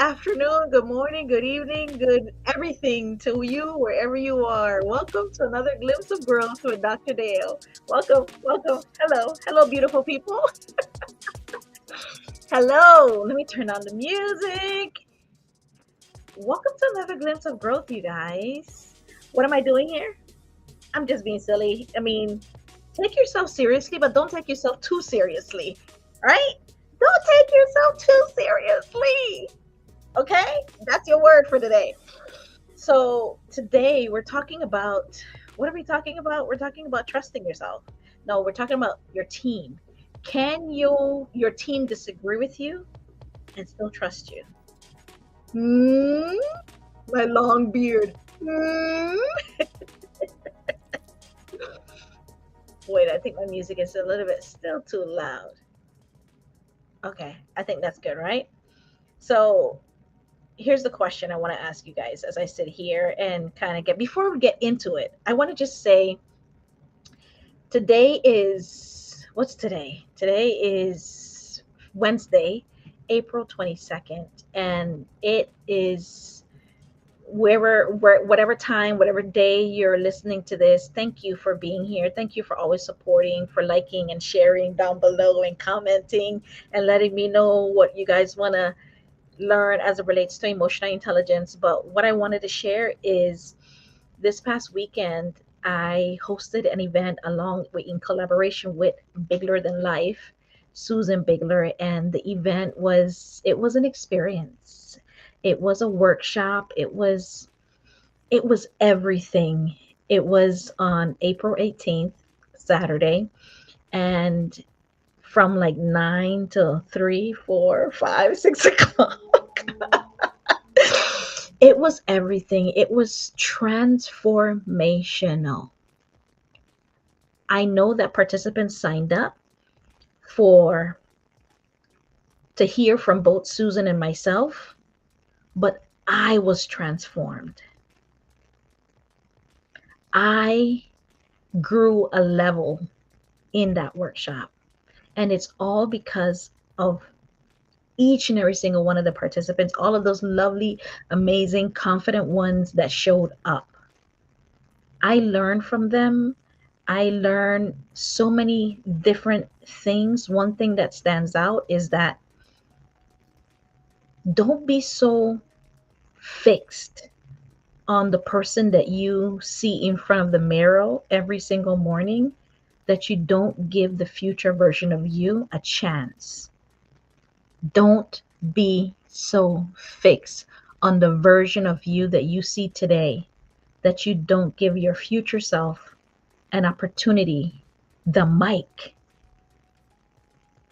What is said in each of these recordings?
afternoon, good morning, good evening, good everything to you wherever you are. Welcome to another glimpse of growth with Dr. Dale. Welcome, welcome. Hello, hello, beautiful people. Hello. Let me turn on the music. Welcome to another glimpse of growth, you guys. What am I doing here? I'm just being silly. I mean, take yourself seriously, but don't take yourself too seriously, right? Don't take yourself too seriously. Okay? That's your word for today. So today we're talking about what are we talking about? We're talking about trusting yourself. No, we're talking about your team. Can your team disagree with you and still trust you? Hmm? My long beard. Hmm? Wait, I think my music is a little bit still too loud. Okay, I think that's good, right? So here's the question I want to ask you guys as I sit here and kind of get before we get into it. I want to just say today is what's today? Today is Wednesday, April 22nd, and it is where whatever time, whatever day you're listening to this. Thank you for being here. Thank you for always supporting, for liking and sharing down below and commenting and letting me know what you guys want to learn as it relates to emotional intelligence. But what I wanted to share is this past weekend, I hosted an event along with in collaboration with Bigler Than Life, Susan Bigler, and the event was an experience. It was a workshop. It was everything. It was on April 18th, Saturday, and from like 9 to 3, 4, 5, 6 o'clock. It was everything. It was transformational. I know that participants signed up for to hear from both Susan and myself, but I was transformed. I grew a level in that workshop, and it's all because of each and every single one of the participants, all of those lovely, amazing, confident ones that showed up. I learned from them. I learned so many different things. One thing that stands out is that don't be so fixed on the person that you see in front of the mirror every single morning that you don't give the future version of you a chance. Don't be so fixed on the version of you that you see today that you don't give your future self an opportunity, the mic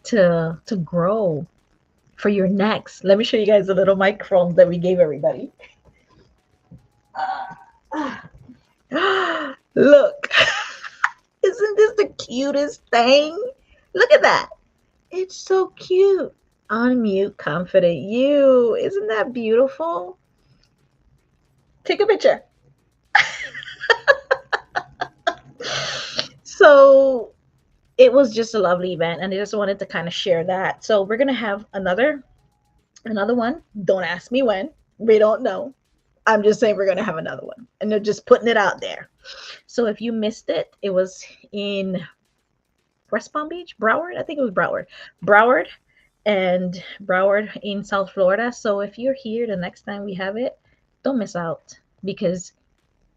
to grow for your next. Let me show you guys the little microphones that we gave everybody. Look, isn't this the cutest thing? Look at that. It's so cute. Unmute confident you. Isn't that beautiful? Take a picture. So it was just a lovely event, and I just wanted to kind of share that. So we're gonna have another one. Don't ask me when. We don't know. I'm just saying we're gonna have another one, and they're just putting it out there. So if you missed it, it was in West Palm Beach, Broward. I think it was Broward, and Broward in South Florida. So if you're here the next time we have it, don't miss out because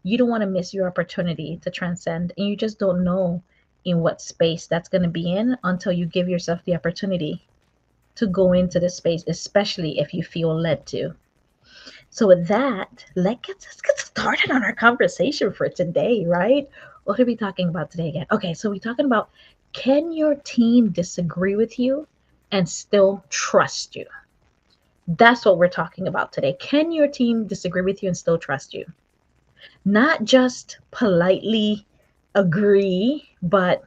you don't want to miss your opportunity to transcend, and you just don't know in what space that's going to be in until you give yourself the opportunity to go into the space, especially if you feel led to. So with that, let's get started on our conversation for today, right? What are we talking about today again? Okay, so we're talking about, can your team disagree with you and still trust you? That's what we're talking about today. Can your team disagree with you and still trust you? Not just politely agree, but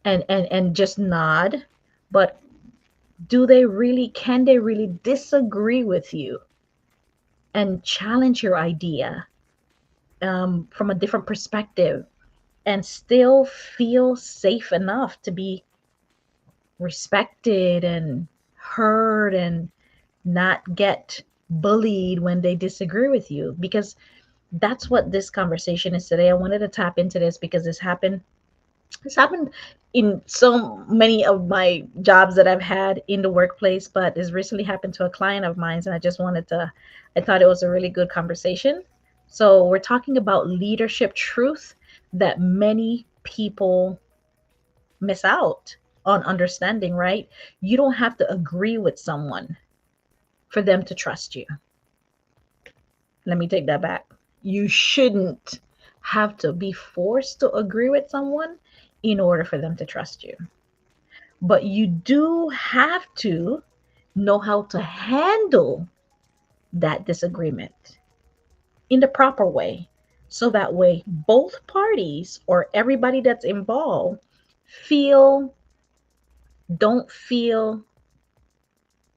and just nod, but can they really disagree with you and challenge your idea from a different perspective and still feel safe enough to be respected and heard and not get bullied when they disagree with you, because that's what this conversation is today. I wanted to tap into this because this happened in so many of my jobs that I've had in the workplace, but this recently happened to a client of mine, and I thought it was a really good conversation. So we're talking about leadership truth that many people miss out on understanding, right? You don't have to agree with someone for them to trust you. Let me take that back. You shouldn't have to be forced to agree with someone in order for them to trust you. But you do have to know how to handle that disagreement in the proper way. So that way, both parties or everybody that's involved feel, don't feel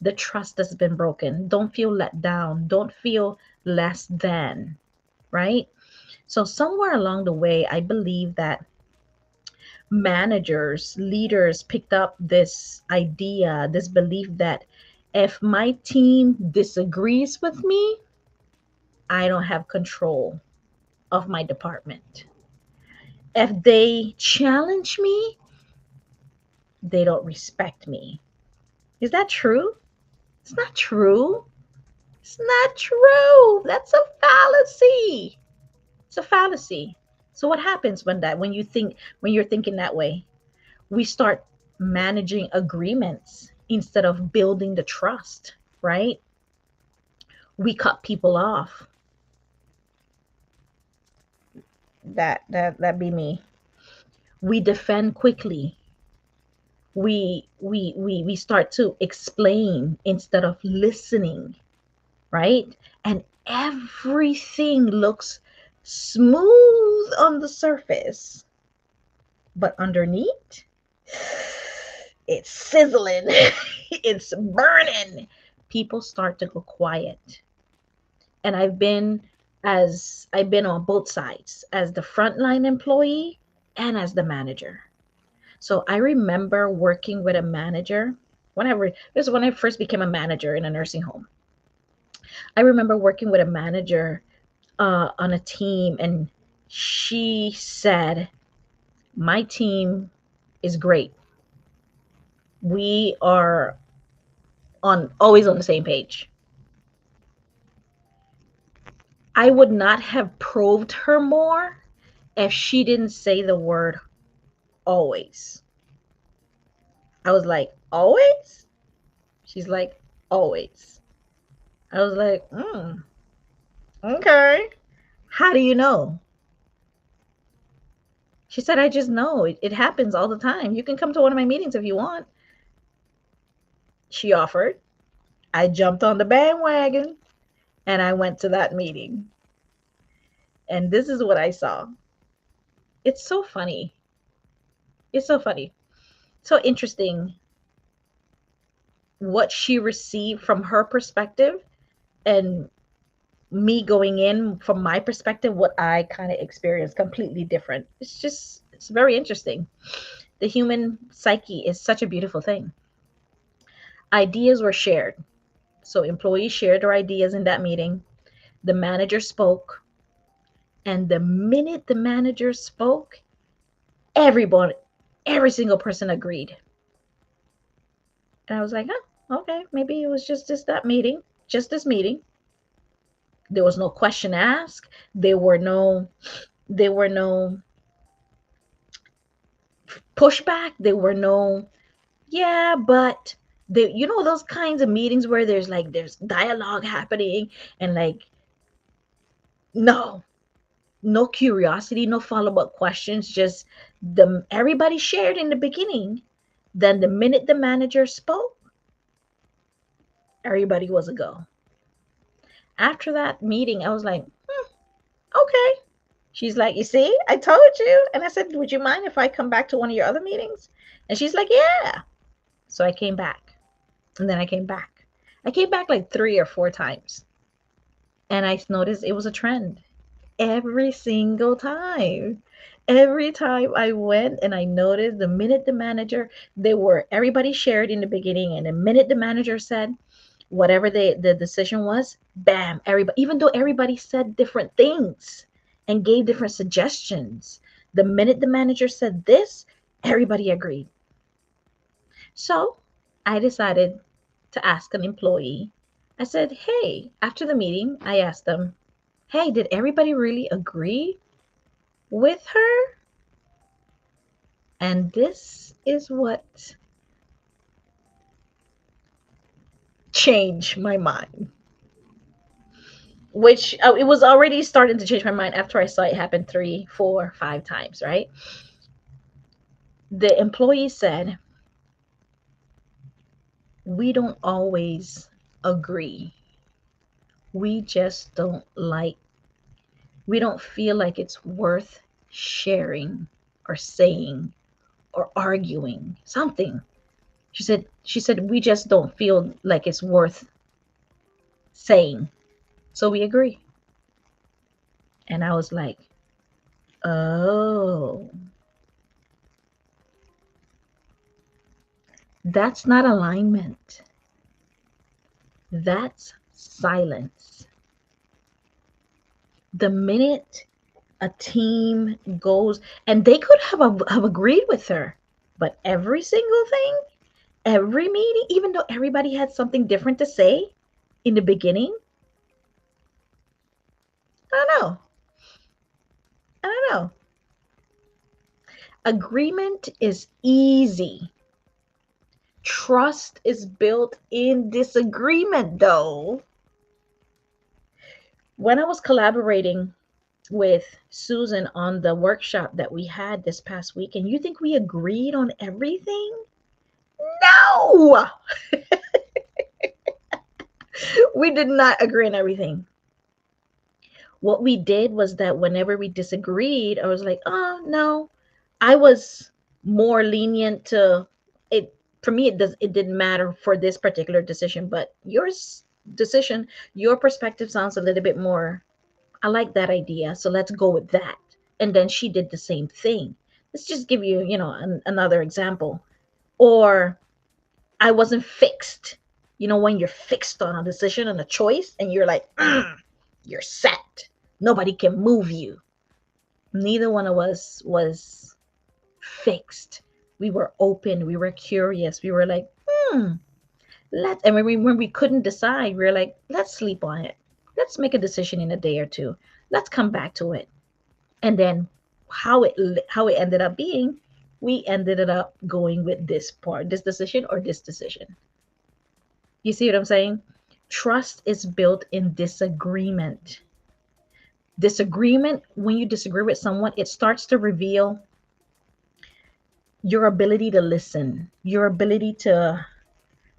the trust that's been broken, don't feel let down, don't feel less than, right? So, somewhere along the way, I believe that managers, leaders picked up this idea, this belief that if my team disagrees with me, I don't have control of my department. If they challenge me, they don't respect me. Is that true? It's not true. It's not true. That's a fallacy. It's a fallacy. So what happens when you're thinking that way? We start managing agreements instead of building the trust, right? We cut people off. That be me. We defend quickly. We start to explain instead of listening, right? And everything looks smooth on the surface, but underneath it's sizzling. It's burning. People start to go quiet. And I've been on both sides, as the frontline employee and as the manager. So I remember working with a manager this is when I first became a manager in a nursing home. I remember working with a manager on a team, and she said, my team is great. We are on always on the same page. I would not have probed her more if she didn't say the word always. I was like, always? She's like, always. I was like, okay. How do you know? She said, I just know. It happens all the time. You can come to one of my meetings if you want. She offered. I jumped on the bandwagon and I went to that meeting. And this is what I saw. It's so funny. It's so funny. So interesting what she received from her perspective, and me going in from my perspective, what I kind of experienced completely different. It's very interesting. The human psyche is such a beautiful thing. Ideas were shared. So employees shared their ideas in that meeting. The manager spoke. And the minute the manager spoke, everybody, every single person agreed. And I was like, oh, okay, maybe it was just this meeting. There was no question asked. There were no pushback. There were no, yeah, but those kinds of meetings where there's dialogue happening, and no, no curiosity, no follow-up questions, just everybody shared in the beginning. Then the minute the manager spoke, everybody was a go. After that meeting, I was like, okay. She's like, you see, I told you. And I said, would you mind if I come back to one of your other meetings? And she's like, yeah. So I came back. And then I came back. I came back like 3 or 4 times. And I noticed it was a trend every single time. Every time I went, and I noticed the minute the manager, everybody shared in the beginning. And the minute the manager said, Whatever the decision was, bam, everybody, even though everybody said different things and gave different suggestions, the minute the manager said this, everybody agreed. So I decided to ask an employee. I said, hey, after the meeting, I asked them, hey, did everybody really agree with her? And this is what changed my mind. Which it was already starting to change my mind after I saw it happen 3, 4, 5 times, right? The employee said, we don't always agree. We just don't like, we don't feel like it's worth sharing or saying or arguing something. She said, we just don't feel like it's worth saying. So we agree. And I was like, oh, that's not alignment. That's silence. The minute a team goes, and they could have agreed with her, but every single thing, every meeting, even though everybody had something different to say in the beginning, I don't know. I don't know. Agreement is easy. Trust is built in disagreement, though. When I was collaborating with Susan on the workshop that we had this past week, and you think we agreed on everything? No, we did not agree on everything. What we did was that whenever we disagreed, I was like, oh, no. I was more lenient to it. For me, it didn't matter for this particular decision, but decision, your perspective sounds a little bit more, I like that idea, so let's go with that. And then she did the same thing. Let's just give you, another example. Or I wasn't fixed. When you're fixed on a decision and a choice, and you're like, you're set. Nobody can move you. Neither one of us was fixed. We were open. We were curious. We were like, and when we couldn't decide, we were like, let's sleep on it. Let's make a decision in a day or two. Let's come back to it. And then how it ended up being, we ended up going with this decision or this decision. You see what I'm saying? Trust is built in disagreement. Disagreement, when you disagree with someone, it starts to reveal your ability to listen, your ability to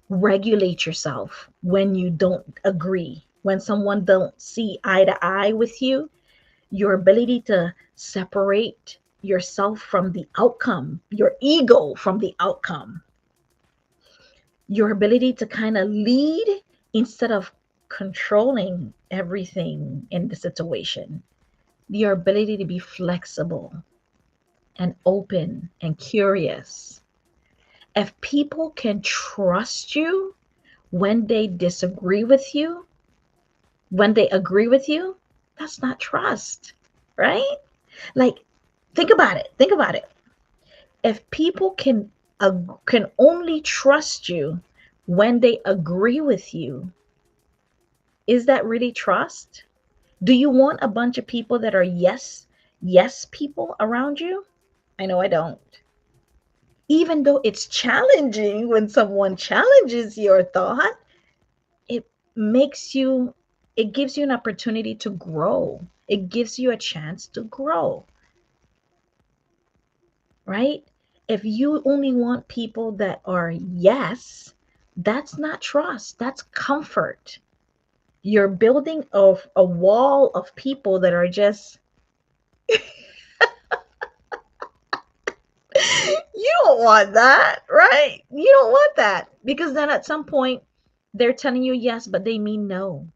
regulate yourself when you don't agree, when someone don't see eye to eye with you, your ability to separate yourself from the outcome, your ego from the outcome, your ability to kind of lead instead of controlling everything in the situation, your ability to be flexible and open and curious. If people can trust you when they disagree with you, when they agree with you, that's not trust, right? Like, think about it. Think about it. If people can only trust you when they agree with you, is that really trust? Do you want a bunch of people that are yes people around you? I know I don't. Even though it's challenging when someone challenges your thought, it makes you, it gives you an opportunity to grow. It gives you a chance to grow, right? If you only want people that are yes, that's not trust, that's comfort. You're building a wall of people that are just, you don't want that, right? You don't want that, because then at some point they're telling you yes, but they mean no.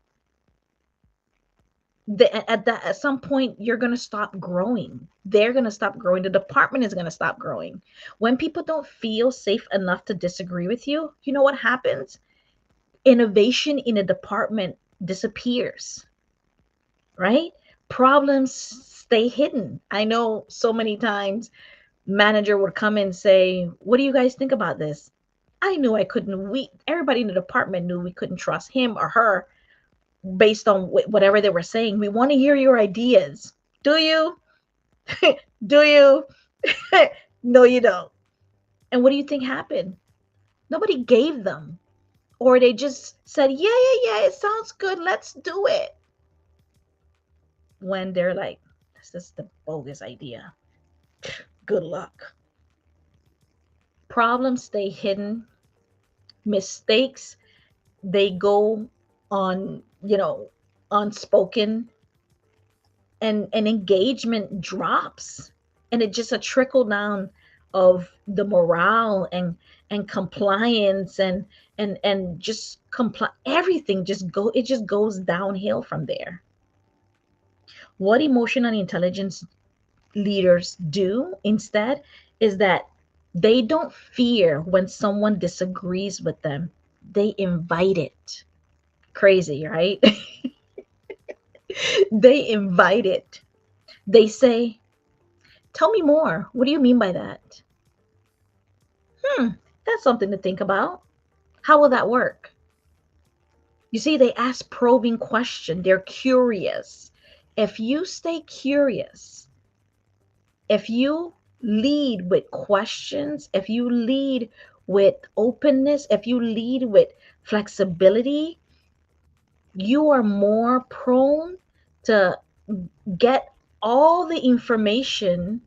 At some point you're going to stop growing. They're going to stop growing. The department is going to stop growing. When people don't feel safe enough to disagree with you, you know what happens? Innovation in a department disappears, right? Problems stay hidden. I know so many times manager would come and say, "What do you guys think about this?" I knew I couldn't. We everybody in the department knew we couldn't trust him or her based on whatever they were saying. We want to hear your ideas. Do you? Do you? No, you don't. And what do you think happened? Nobody gave them, or they just said, "Yeah, yeah, yeah, it sounds good. Let's do it." When they're like, "This is the bogus idea. Good luck." Problems stay hidden. Mistakes, they go on, unspoken, and engagement drops, and it's just a trickle down of the morale and compliance and just comply, everything just goes downhill from there. What emotional intelligence leaders do instead is that they don't fear when someone disagrees with them, they invite it. Crazy, right? They invite it. They say, "Tell me more. What do you mean by that?" Hmm, that's something to think about. How will that work? You see, they ask probing questions. They're curious. If you stay curious, if you lead with questions, if you lead with openness, if you lead with flexibility, you are more prone to get all the information,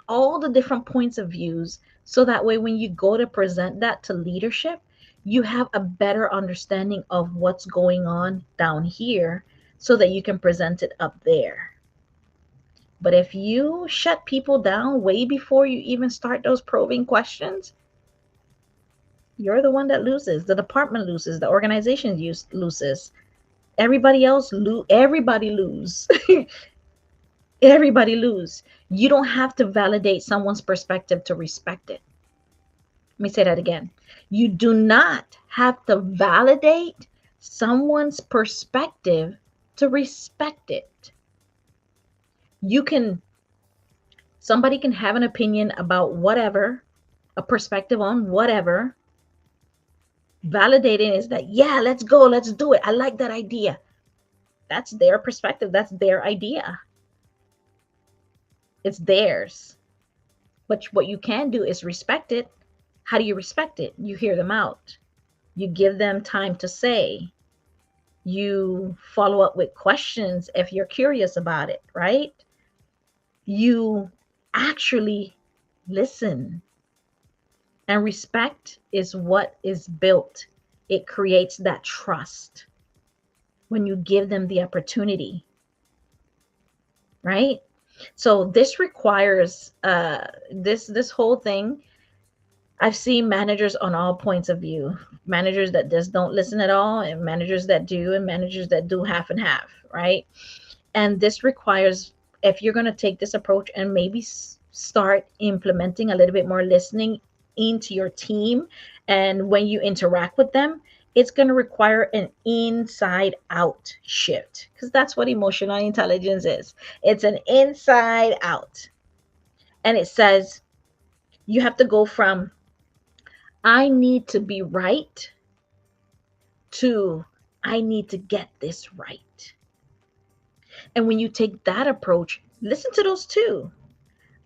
all the different points of views, so that way when you go to present that to leadership, you have a better understanding of what's going on down here so that you can present it up there. But if you shut people down way before you even start those probing questions, you're the one that loses. The department loses, the organization loses. Everybody else everybody lose. Everybody lose. You don't have to validate someone's perspective to respect it. Let me say that again. You do not have to validate someone's perspective to respect it. You can, somebody can have an opinion about whatever, a perspective on whatever. Validating is that, yeah, let's go, let's do it. I like that idea. That's their perspective, that's their idea. It's theirs. But what you can do is respect it. How do you respect it? You hear them out. You give them time to say. You follow up with questions if you're curious about it, right? You actually listen. And respect is what is built. It creates that trust when you give them the opportunity, right? So this requires this whole thing. I've seen managers on all points of view, managers that just don't listen at all, and managers that do, and managers that do half and half, right? And this requires, if you're going to take this approach and maybe start implementing a little bit more listening into your team, and when you interact with them, it's going to require an inside out shift, because that's what emotional intelligence is. It's an inside out. And it says you have to go from "I need to be right" to "I need to get this right." And when you take that approach, listen to those two.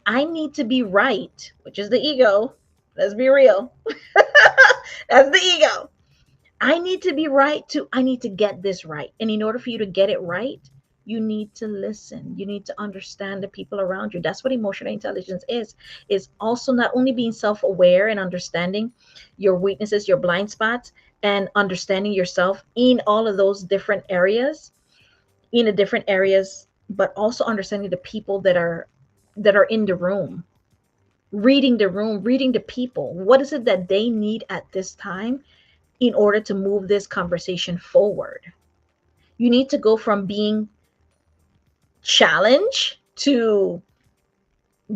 "I need to be right," which is the ego. Let's be real. That's the ego. "I need to be right" to "I need to get this right." And in order for you to get it right, you need to listen. You need to understand the people around you. That's what emotional intelligence is also not only being self-aware and understanding your weaknesses, your blind spots, and understanding yourself in all of those different areas, but also understanding the people that are in the room, reading the people. What is it that they need at this time in order to move this conversation forward? You need to go from being challenged to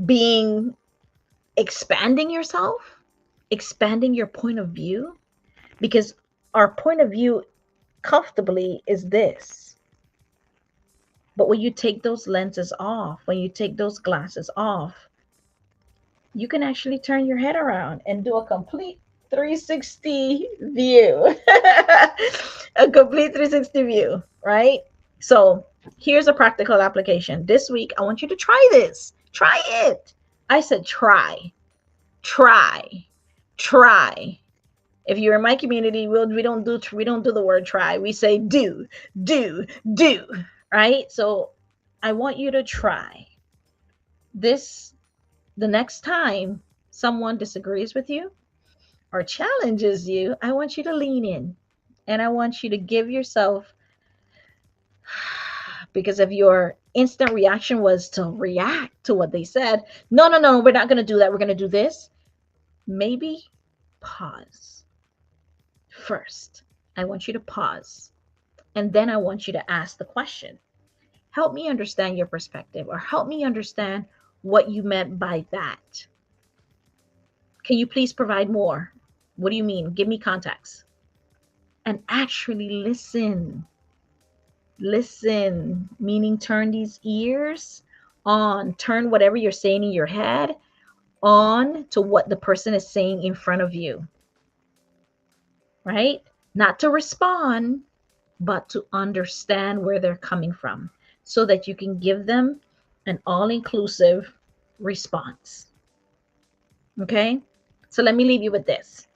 being expanding yourself, expanding your point of view, because our point of view comfortably is this. But when you take those lenses off, when you take those glasses off, you can actually turn your head around and do a complete 360 view. A complete 360 view, right? So here's a practical application. This week, I want you to try this. Try it. I said try, try, try. If you're in my community, we don't do the word try. We say do, do, do, right? So I want you to try this the next time someone disagrees with you or challenges you. I want you to lean in and I want you to give yourself, because if your instant reaction was to react to what they said, no, no, no, we're not going to do that. We're going to do this. Maybe pause first. I want you to pause. And then I want you to ask the question, help me understand your perspective, or help me understand what you meant by that. Can you please provide more? What do you mean? Give me context. And actually listen. Listen, meaning turn these ears on, turn whatever you're saying in your head on to what the person is saying in front of you, right? Not to respond, but to understand where they're coming from so that you can give them an all-inclusive response. Okay? So let me leave you with this.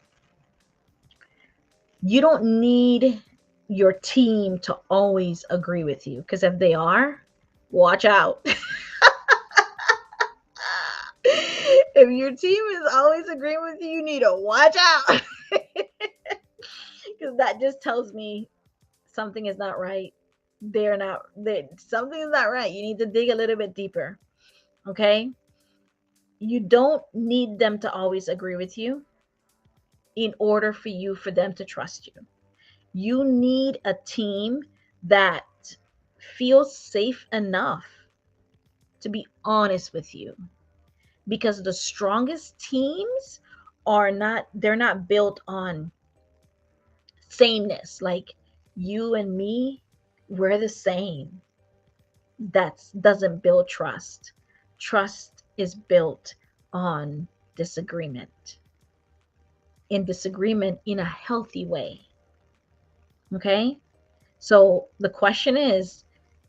You don't need your team to always agree with you, because if they are, watch out. If your team is always agreeing with you, you need to watch out. Because that just tells me something is not right. Something is not right. You need to dig a little bit deeper. Okay? You don't need them to always agree with you in order for them to trust you. You need a team that feels safe enough to be honest with you, because the strongest teams they're not built on sameness. Like you and me, we're the same. That doesn't build trust. Trust is built on disagreement, in disagreement in a healthy way. Okay? So the question is,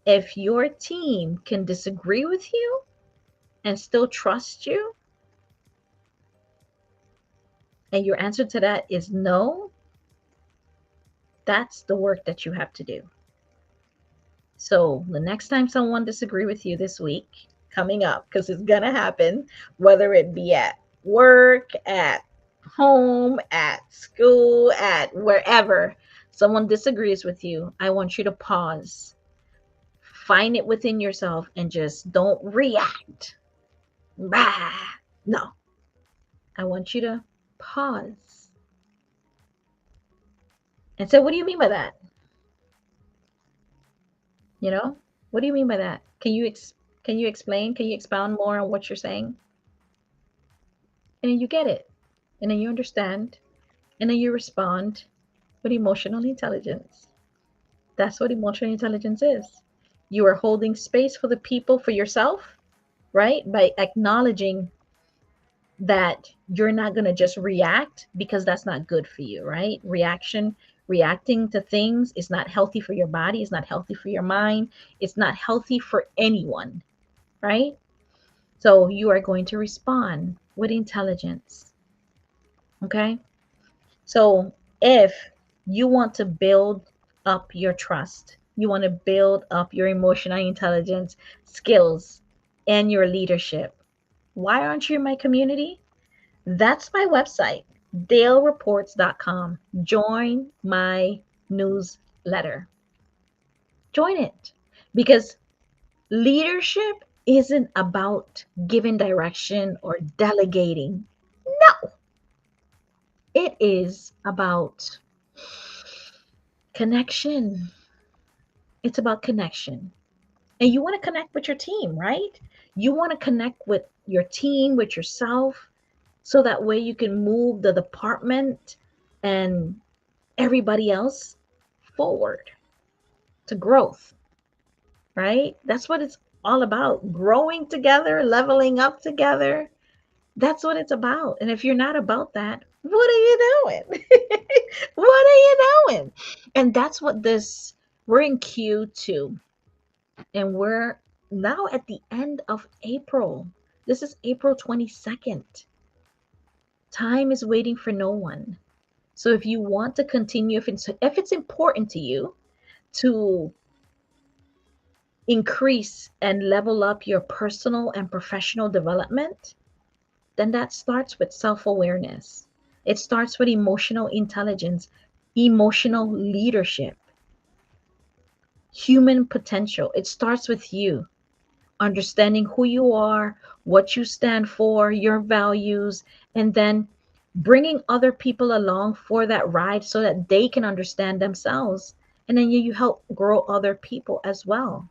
if your team can disagree with you and still trust you, and your answer to that is no, that's the work that you have to do. So the next time someone disagree with you this week, coming up, because it's going to happen, whether it be at work, at home, at school, at wherever, someone disagrees with you, I want you to pause. Find it within yourself and just don't react. Bah. No. I want you to pause and say, what do you mean by that? You know, what do you mean by that? Can you explain? Can you expound more on what you're saying? And then you get it. And then you understand. And then you respond with emotional intelligence. That's what emotional intelligence is. You are holding space for the people, for yourself, right? By acknowledging that you're not going to just react, because that's not good for you, right? Reacting to things is not healthy for your body, it's not healthy for your mind, it's not healthy for anyone, right? So you are going to respond with intelligence. Okay? So if you want to build up your trust, you want to build up your emotional intelligence skills and your leadership, why aren't you in my community? That's my website, dalereports.com. Join my newsletter. Join it, because leadership isn't about giving direction or delegating. No, it is about connection. It's about connection. And you want to connect with your team, right? You want to connect with your team, with yourself, so that way you can move the department and everybody else forward to growth, right? That's what it's all about. Growing together, leveling up together. That's what it's about. And if you're not about that, what are you doing? What are you doing? And that's what this, we're in Q2 and we're now at the end of April. This is April 22nd. Time is waiting for no one. So if you want to continue, if it's important to you to increase and level up your personal and professional development, then that starts with self awareness. It starts with emotional intelligence, emotional leadership, human potential. It starts with you understanding who you are, what you stand for, your values, and then bringing other people along for that ride so that they can understand themselves. And then you help grow other people as well.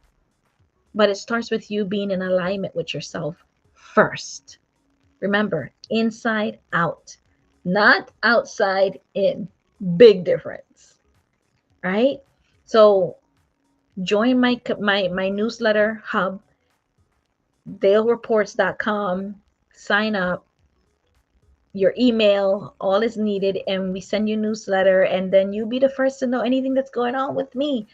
But it starts with you being in alignment with yourself first. Remember, inside out, not outside in. Big difference, right? So join my newsletter hub, dalereports.com. Sign up. Your email, all is needed, and we send you a newsletter, and then you'll be the first to know anything that's going on with me.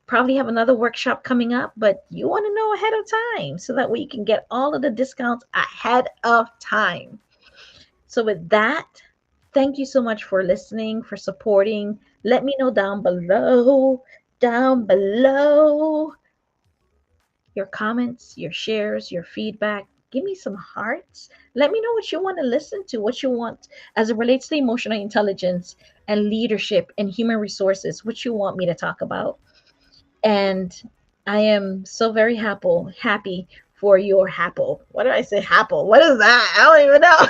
Probably have another workshop coming up, but you want to know ahead of time so that way you can get all of the discounts ahead of time. So, with that, thank you so much for listening, for supporting. Let me know down below, your comments, your shares, your feedback. Give me some hearts. Let me know what you want to listen to, what you want as it relates to emotional intelligence and leadership and human resources, what you want me to talk about. And I am so very happy for your Happle. What did I say? Happle. What is that? I don't even know.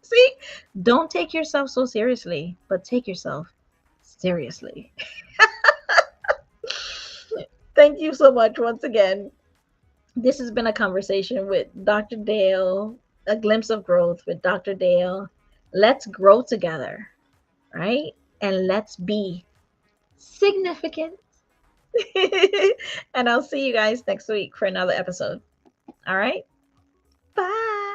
See, don't take yourself so seriously, but take yourself seriously. Thank you so much once again. This has been a conversation with Dr. Dale, a glimpse of growth with Dr. Dale. Let's grow together, right? And let's be significant. And I'll see you guys next week for another episode. All right? Bye.